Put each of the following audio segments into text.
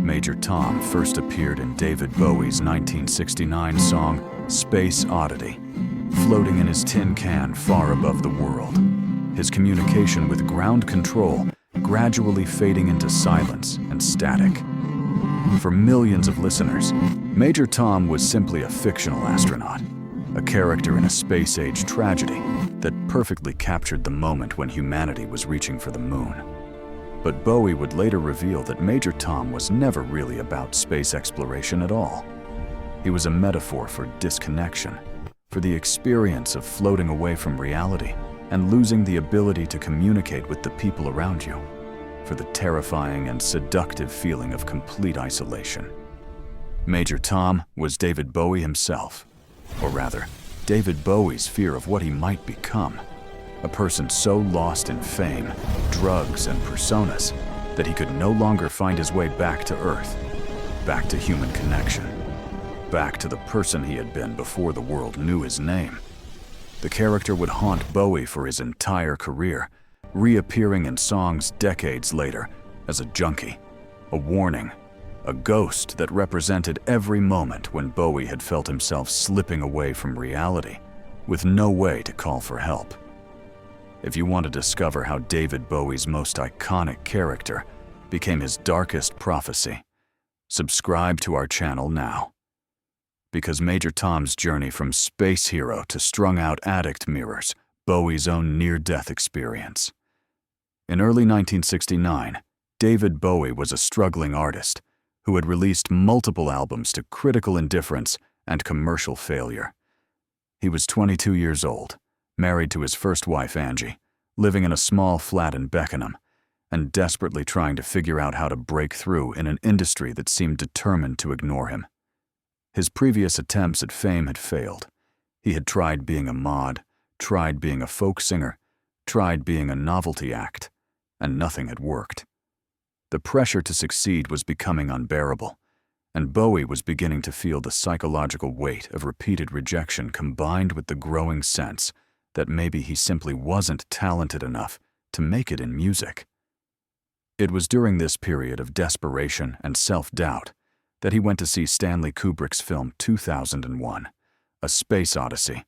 Major Tom first appeared in David Bowie's 1969 song, Space Oddity, floating in his tin can far above the world, his communication with ground control gradually fading into silence and static. For millions of listeners, Major Tom was simply a fictional astronaut, a character in a space-age tragedy that perfectly captured the moment when humanity was reaching for the moon. But Bowie would later reveal that Major Tom was never really about space exploration at all. He was a metaphor for disconnection, for the experience of floating away from reality and losing the ability to communicate with the people around you, for the terrifying and seductive feeling of complete isolation. Major Tom was David Bowie himself, or rather, David Bowie's fear of what he might become. A person so lost in fame, drugs, and personas that he could no longer find his way back to Earth, back to human connection, back to the person he had been before the world knew his name. The character would haunt Bowie for his entire career, reappearing in songs decades later as a junkie, a warning, a ghost that represented every moment when Bowie had felt himself slipping away from reality, with no way to call for help. If you want to discover how David Bowie's most iconic character became his darkest prophecy, subscribe to our channel now. Because Major Tom's journey from space hero to strung-out addict mirrors Bowie's own near-death experience. In early 1969, David Bowie was a struggling artist who had released multiple albums to critical indifference and commercial failure. He was 22 years old, married to his first wife Angie, living in a small flat in Beckenham, and desperately trying to figure out how to break through in an industry that seemed determined to ignore him. His previous attempts at fame had failed. He had tried being a mod, tried being a folk singer, tried being a novelty act, and nothing had worked. The pressure to succeed was becoming unbearable, and Bowie was beginning to feel the psychological weight of repeated rejection combined with the growing sense that maybe he simply wasn't talented enough to make it in music. It was during this period of desperation and self-doubt that he went to see Stanley Kubrick's film 2001, A Space Odyssey,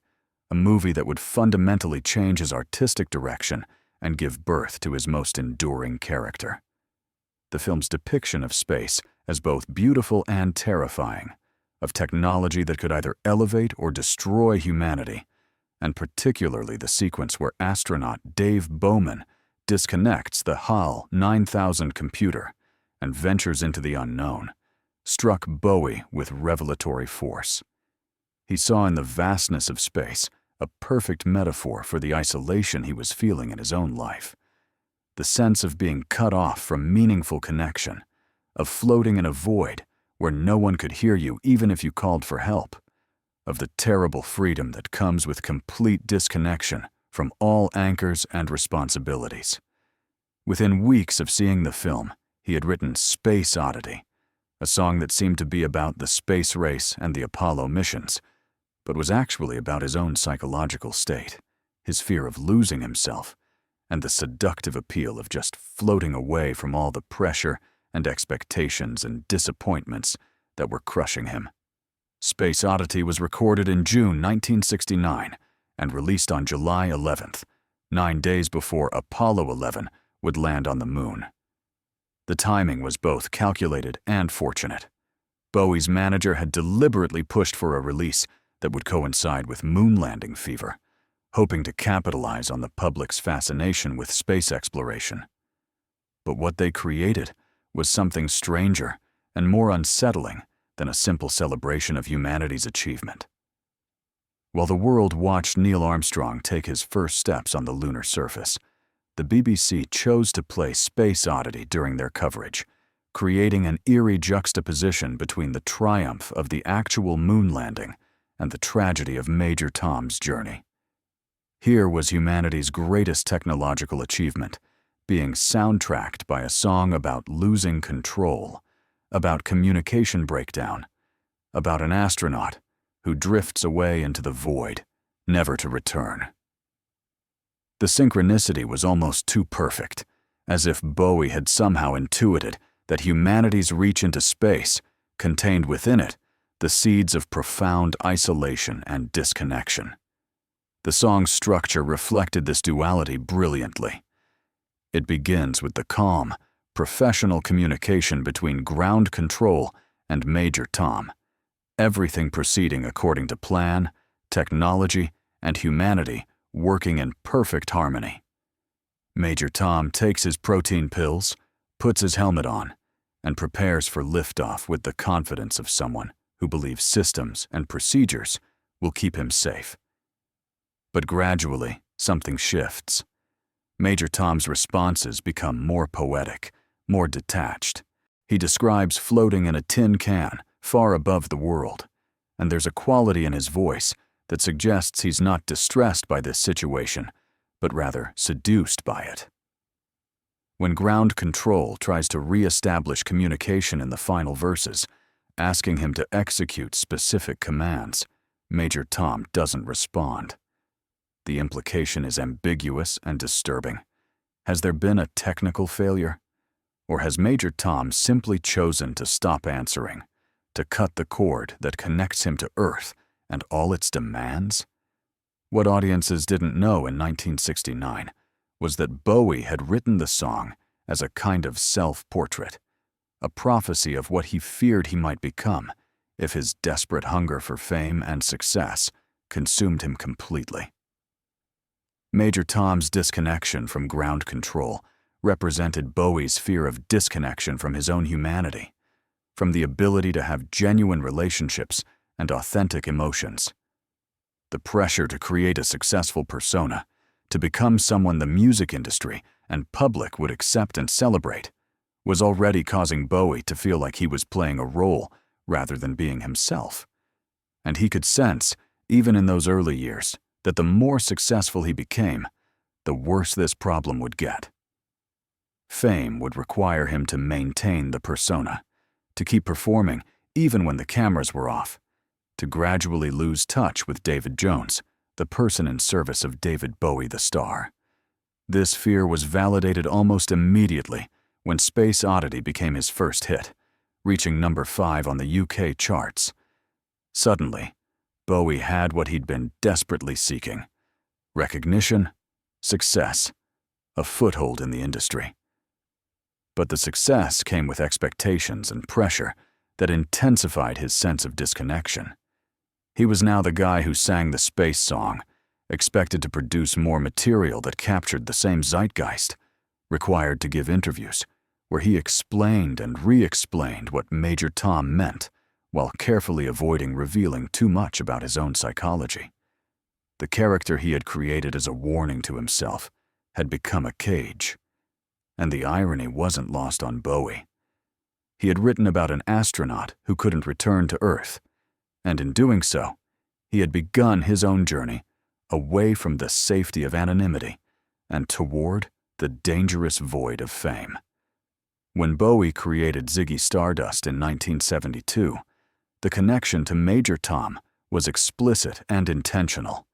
a movie that would fundamentally change his artistic direction and give birth to his most enduring character. The film's depiction of space as both beautiful and terrifying, of technology that could either elevate or destroy humanity, and particularly the sequence where astronaut Dave Bowman disconnects the HAL 9000 computer and ventures into the unknown, struck Bowie with revelatory force. He saw in the vastness of space a perfect metaphor for the isolation he was feeling in his own life. The sense of being cut off from meaningful connection, of floating in a void where no one could hear you even if you called for help, of the terrible freedom that comes with complete disconnection from all anchors and responsibilities. Within weeks of seeing the film, he had written Space Oddity, a song that seemed to be about the space race and the Apollo missions, but was actually about his own psychological state, his fear of losing himself, and the seductive appeal of just floating away from all the pressure and expectations and disappointments that were crushing him. Space Oddity was recorded in June 1969 and released on July 11th, 9 days before Apollo 11 would land on the moon. The timing was both calculated and fortunate. Bowie's manager had deliberately pushed for a release that would coincide with moon landing fever, hoping to capitalize on the public's fascination with space exploration. But what they created was something stranger and more unsettling than a simple celebration of humanity's achievement. While the world watched Neil Armstrong take his first steps on the lunar surface, the BBC chose to play Space Oddity during their coverage, creating an eerie juxtaposition between the triumph of the actual moon landing and the tragedy of Major Tom's journey. Here was humanity's greatest technological achievement, being soundtracked by a song about losing control, about communication breakdown, about an astronaut who drifts away into the void, never to return. The synchronicity was almost too perfect, as if Bowie had somehow intuited that humanity's reach into space contained within it the seeds of profound isolation and disconnection. The song's structure reflected this duality brilliantly. It begins with the calm, professional communication between ground control and Major Tom, everything proceeding according to plan, technology, and humanity working in perfect harmony. Major Tom takes his protein pills, puts his helmet on, and prepares for liftoff with the confidence of someone who believes systems and procedures will keep him safe. But gradually, something shifts. Major Tom's responses become more poetic, more detached. He describes floating in a tin can far above the world, and there's a quality in his voice that suggests he's not distressed by this situation, but rather seduced by it. When ground control tries to re-establish communication in the final verses, asking him to execute specific commands, Major Tom doesn't respond. The implication is ambiguous and disturbing. Has there been a technical failure? Or has Major Tom simply chosen to stop answering, to cut the cord that connects him to Earth and all its demands? What audiences didn't know in 1969 was that Bowie had written the song as a kind of self-portrait, a prophecy of what he feared he might become if his desperate hunger for fame and success consumed him completely. Major Tom's disconnection from ground control represented Bowie's fear of disconnection from his own humanity, from the ability to have genuine relationships and authentic emotions. The pressure to create a successful persona, to become someone the music industry and public would accept and celebrate, was already causing Bowie to feel like he was playing a role rather than being himself. And he could sense, even in those early years, that the more successful he became, the worse this problem would get. Fame would require him to maintain the persona, to keep performing even when the cameras were off, to gradually lose touch with David Jones, the person in service of David Bowie the star. This fear was validated almost immediately when Space Oddity became his first hit, reaching number 5 on the UK charts. Suddenly, Bowie had what he'd been desperately seeking: recognition, success, a foothold in the industry. But the success came with expectations and pressure that intensified his sense of disconnection. He was now the guy who sang the space song, expected to produce more material that captured the same zeitgeist, required to give interviews where he explained and re-explained what Major Tom meant, while carefully avoiding revealing too much about his own psychology. The character he had created as a warning to himself had become a cage. And the irony wasn't lost on Bowie. He had written about an astronaut who couldn't return to Earth, and in doing so, he had begun his own journey away from the safety of anonymity and toward the dangerous void of fame. When Bowie created Ziggy Stardust in 1972, the connection to Major Tom was explicit and intentional.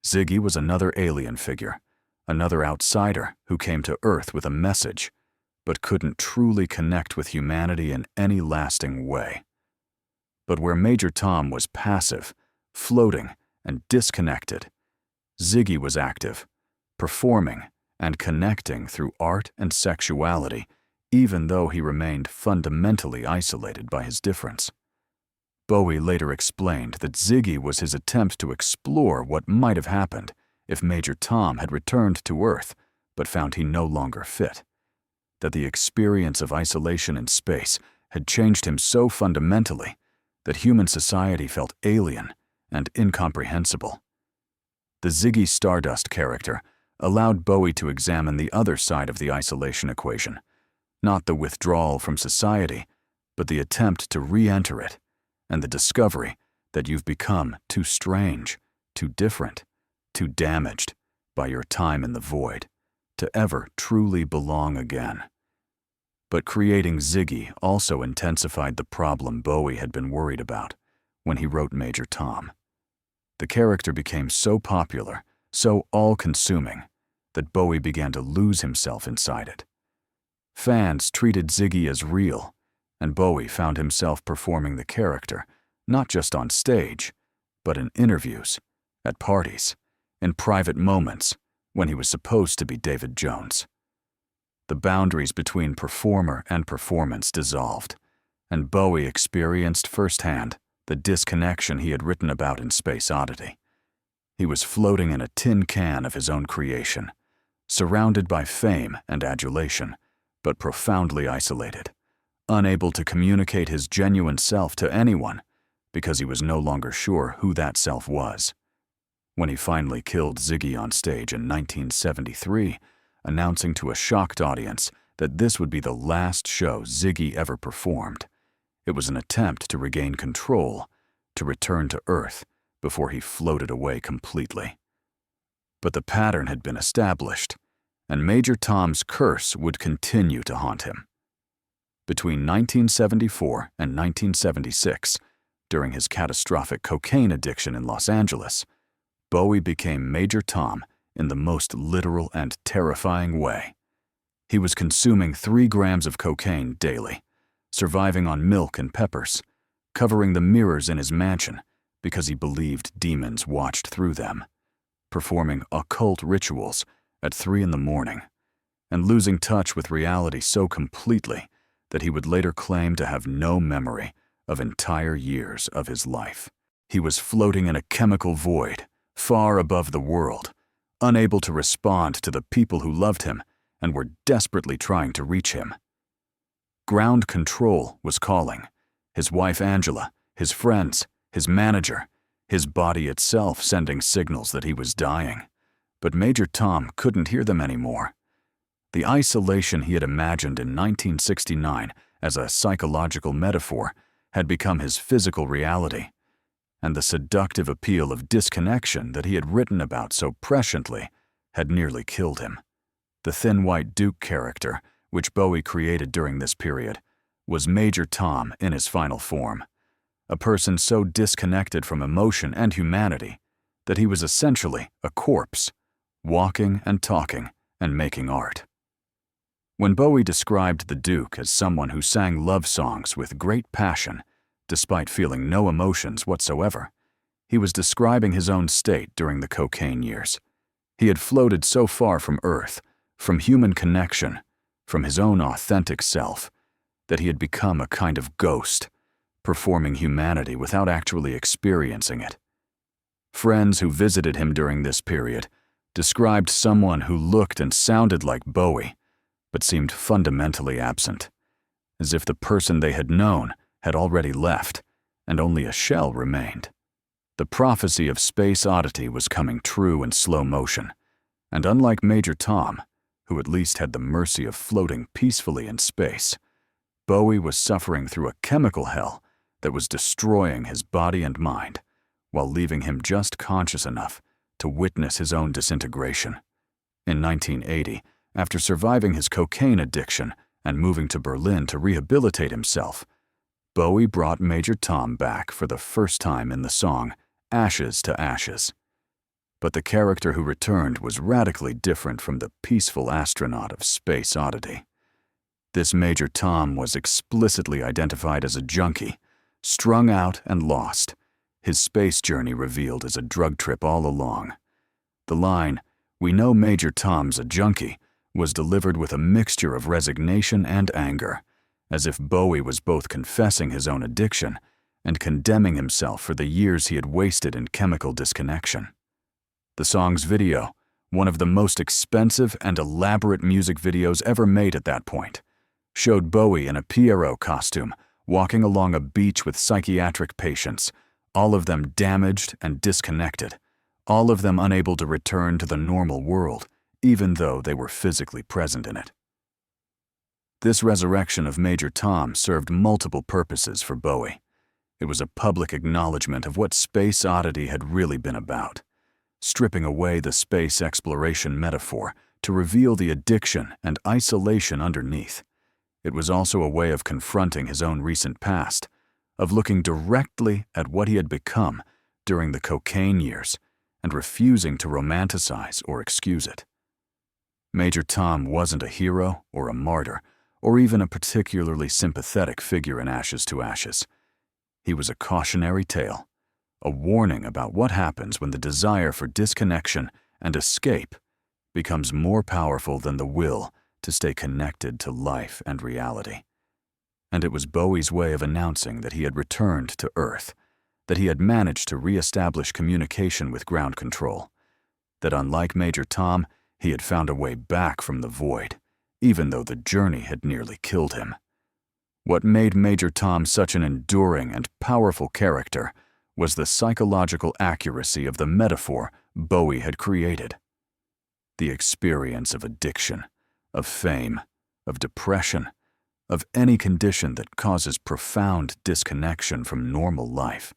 Ziggy was another alien figure, another outsider who came to Earth with a message, but couldn't truly connect with humanity in any lasting way. But where Major Tom was passive, floating, and disconnected, Ziggy was active, performing and connecting through art and sexuality, even though he remained fundamentally isolated by his difference. Bowie later explained that Ziggy was his attempt to explore what might have happened if Major Tom had returned to Earth but found he no longer fit, that the experience of isolation in space had changed him so fundamentally that human society felt alien and incomprehensible. The Ziggy Stardust character allowed Bowie to examine the other side of the isolation equation, not the withdrawal from society, but the attempt to re-enter it, and the discovery that you've become too strange, too different, too damaged by your time in the void to ever truly belong again. But creating Ziggy also intensified the problem Bowie had been worried about when he wrote Major Tom. The character became so popular, so all-consuming, that Bowie began to lose himself inside it. Fans treated Ziggy as real, and Bowie found himself performing the character, not just on stage, but in interviews, at parties, in private moments when he was supposed to be David Jones. The boundaries between performer and performance dissolved, and Bowie experienced firsthand the disconnection he had written about in Space Oddity. He was floating in a tin can of his own creation, surrounded by fame and adulation, but profoundly isolated, unable to communicate his genuine self to anyone because he was no longer sure who that self was. When he finally killed Ziggy on stage in 1973, announcing to a shocked audience that this would be the last show Ziggy ever performed, it was an attempt to regain control, to return to Earth before he floated away completely. But the pattern had been established, and Major Tom's curse would continue to haunt him. Between 1974 and 1976, during his catastrophic cocaine addiction in Los Angeles, Bowie became Major Tom in the most literal and terrifying way. He was consuming 3 grams of cocaine daily, surviving on milk and peppers, covering the mirrors in his mansion because he believed demons watched through them, performing occult rituals at 3 in the morning, and losing touch with reality so completely that he would later claim to have no memory of entire years of his life. He was floating in a chemical void, far above the world, unable to respond to the people who loved him and were desperately trying to reach him. Ground control was calling, his wife Angela, his friends, his manager, his body itself sending signals that he was dying. But Major Tom couldn't hear them anymore. The isolation he had imagined in 1969 as a psychological metaphor had become his physical reality, and the seductive appeal of disconnection that he had written about so presciently had nearly killed him. The Thin White Duke character, which Bowie created during this period, was Major Tom in his final form, a person so disconnected from emotion and humanity that he was essentially a corpse, walking and talking and making art. When Bowie described the Duke as someone who sang love songs with great passion, despite feeling no emotions whatsoever, he was describing his own state during the cocaine years. He had floated so far from Earth, from human connection, from his own authentic self, that he had become a kind of ghost, performing humanity without actually experiencing it. Friends who visited him during this period described someone who looked and sounded like Bowie, but seemed fundamentally absent, as if the person they had known had already left, and only a shell remained. The prophecy of Space Oddity was coming true in slow motion, and unlike Major Tom, who at least had the mercy of floating peacefully in space, Bowie was suffering through a chemical hell that was destroying his body and mind, while leaving him just conscious enough to witness his own disintegration. In 1980, after surviving his cocaine addiction and moving to Berlin to rehabilitate himself, Bowie brought Major Tom back for the first time in the song Ashes to Ashes. But the character who returned was radically different from the peaceful astronaut of Space Oddity. This Major Tom was explicitly identified as a junkie, strung out and lost, his space journey revealed as a drug trip all along. The line, "We know Major Tom's a junkie," was delivered with a mixture of resignation and anger, as if Bowie was both confessing his own addiction and condemning himself for the years he had wasted in chemical disconnection. The song's video, one of the most expensive and elaborate music videos ever made at that point, showed Bowie in a Pierrot costume walking along a beach with psychiatric patients, all of them damaged and disconnected, all of them unable to return to the normal world, even though they were physically present in it. This resurrection of Major Tom served multiple purposes for Bowie. It was a public acknowledgement of what Space Oddity had really been about, stripping away the space exploration metaphor to reveal the addiction and isolation underneath. It was also a way of confronting his own recent past, of looking directly at what he had become during the cocaine years and refusing to romanticize or excuse it. Major Tom wasn't a hero or a martyr or even a particularly sympathetic figure in Ashes to Ashes. He was a cautionary tale, a warning about what happens when the desire for disconnection and escape becomes more powerful than the will to stay connected to life and reality. And it was Bowie's way of announcing that he had returned to Earth, that he had managed to re-establish communication with ground control, that unlike Major Tom, he had found a way back from the void, even though the journey had nearly killed him. What made Major Tom such an enduring and powerful character was the psychological accuracy of the metaphor Bowie had created. The experience of addiction, of fame, of depression, of any condition that causes profound disconnection from normal life,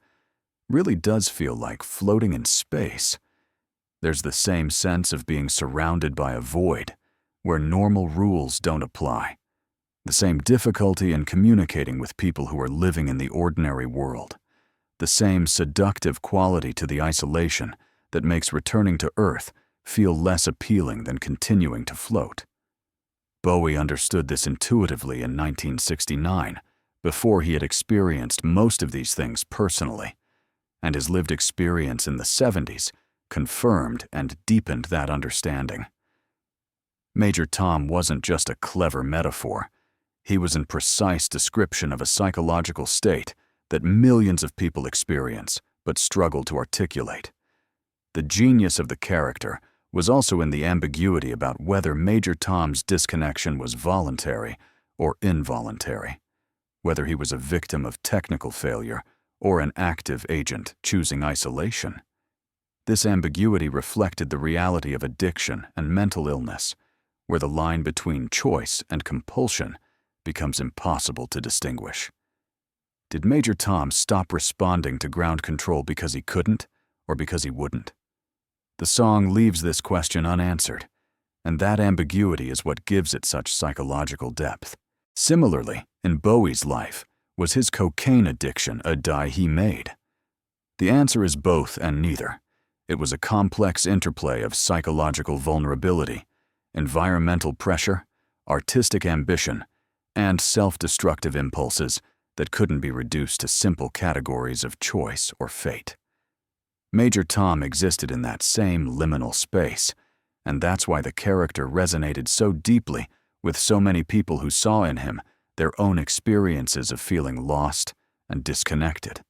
really does feel like floating in space. There's the same sense of being surrounded by a void, where normal rules don't apply. The same difficulty in communicating with people who are living in the ordinary world. The same seductive quality to the isolation that makes returning to Earth feel less appealing than continuing to float. Bowie understood this intuitively in 1969, before he had experienced most of these things personally, and his lived experience in the 70s confirmed and deepened that understanding. Major Tom wasn't just a clever metaphor. He was a precise description of a psychological state that millions of people experience but struggle to articulate. The genius of the character was also in the ambiguity about whether Major Tom's disconnection was voluntary or involuntary, whether he was a victim of technical failure or an active agent choosing isolation. This ambiguity reflected the reality of addiction and mental illness, where the line between choice and compulsion becomes impossible to distinguish. Did Major Tom stop responding to ground control because he couldn't, or because he wouldn't? The song leaves this question unanswered, and that ambiguity is what gives it such psychological depth. Similarly, in Bowie's life, was his cocaine addiction a die he made? The answer is both and neither. It was a complex interplay of psychological vulnerability, environmental pressure, artistic ambition, and self-destructive impulses that couldn't be reduced to simple categories of choice or fate. Major Tom existed in that same liminal space, and that's why the character resonated so deeply with so many people who saw in him their own experiences of feeling lost and disconnected.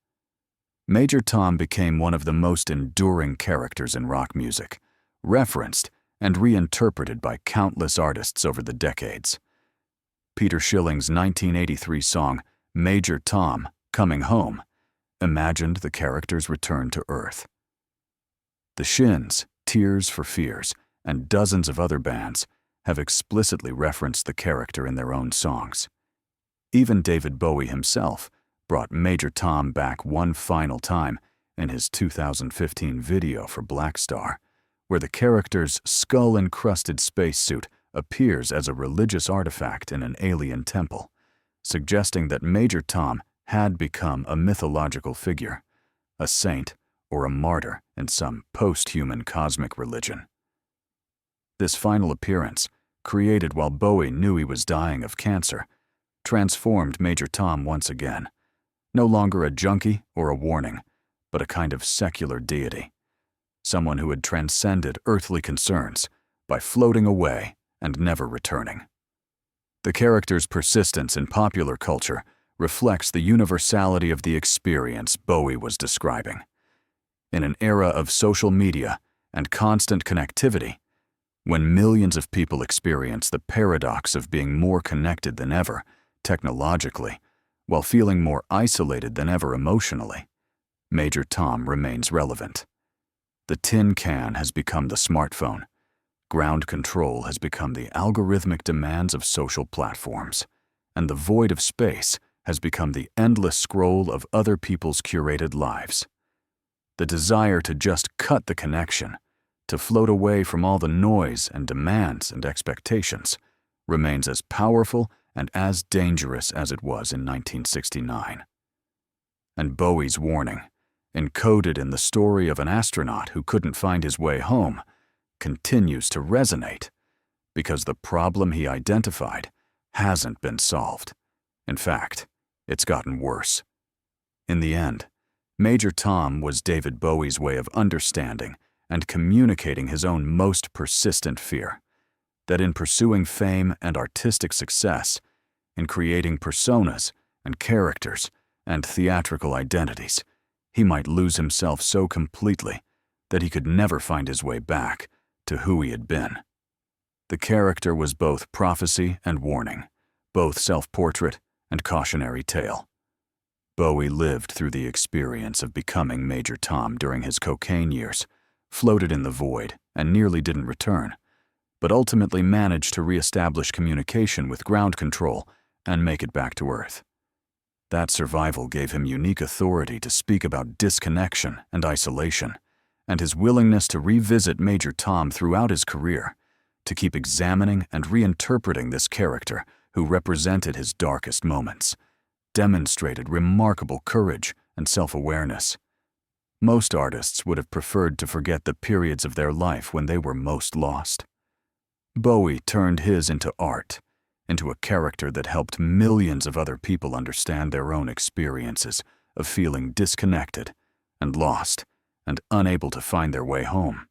Major Tom became one of the most enduring characters in rock music, referenced and reinterpreted by countless artists over the decades. Peter Schilling's 1983 song, Major Tom, Coming Home, imagined the character's return to Earth. The Shins, Tears for Fears, and dozens of other bands have explicitly referenced the character in their own songs. Even David Bowie himself brought Major Tom back one final time in his 2015 video for Black Star, where the character's skull-encrusted spacesuit appears as a religious artifact in an alien temple, suggesting that Major Tom had become a mythological figure, a saint or a martyr in some post-human cosmic religion. This final appearance, created while Bowie knew he was dying of cancer, transformed Major Tom once again, no longer a junkie or a warning, but a kind of secular deity, someone who had transcended earthly concerns by floating away and never returning. The character's persistence in popular culture reflects the universality of the experience Bowie was describing. In an era of social media and constant connectivity, when millions of people experience the paradox of being more connected than ever, technologically, while feeling more isolated than ever emotionally, Major Tom remains relevant. The tin can has become the smartphone. Ground control has become the algorithmic demands of social platforms, and the void of space has become the endless scroll of other people's curated lives. The desire to just cut the connection, to float away from all the noise and demands and expectations, remains as powerful and as dangerous as it was in 1969. And Bowie's warning, encoded in the story of an astronaut who couldn't find his way home, continues to resonate, because the problem he identified hasn't been solved. In fact, it's gotten worse. In the end, Major Tom was David Bowie's way of understanding and communicating his own most persistent fear, that in pursuing fame and artistic success, in creating personas and characters and theatrical identities, he might lose himself so completely that he could never find his way back to who he had been. The character was both prophecy and warning, both self-portrait and cautionary tale. Bowie lived through the experience of becoming Major Tom during his cocaine years, floated in the void and nearly didn't return, but ultimately managed to reestablish communication with ground control and make it back to Earth. That survival gave him unique authority to speak about disconnection and isolation, and his willingness to revisit Major Tom throughout his career, to keep examining and reinterpreting this character who represented his darkest moments, demonstrated remarkable courage and self-awareness. Most artists would have preferred to forget the periods of their life when they were most lost. Bowie turned his into art, into a character that helped millions of other people understand their own experiences of feeling disconnected and lost and unable to find their way home.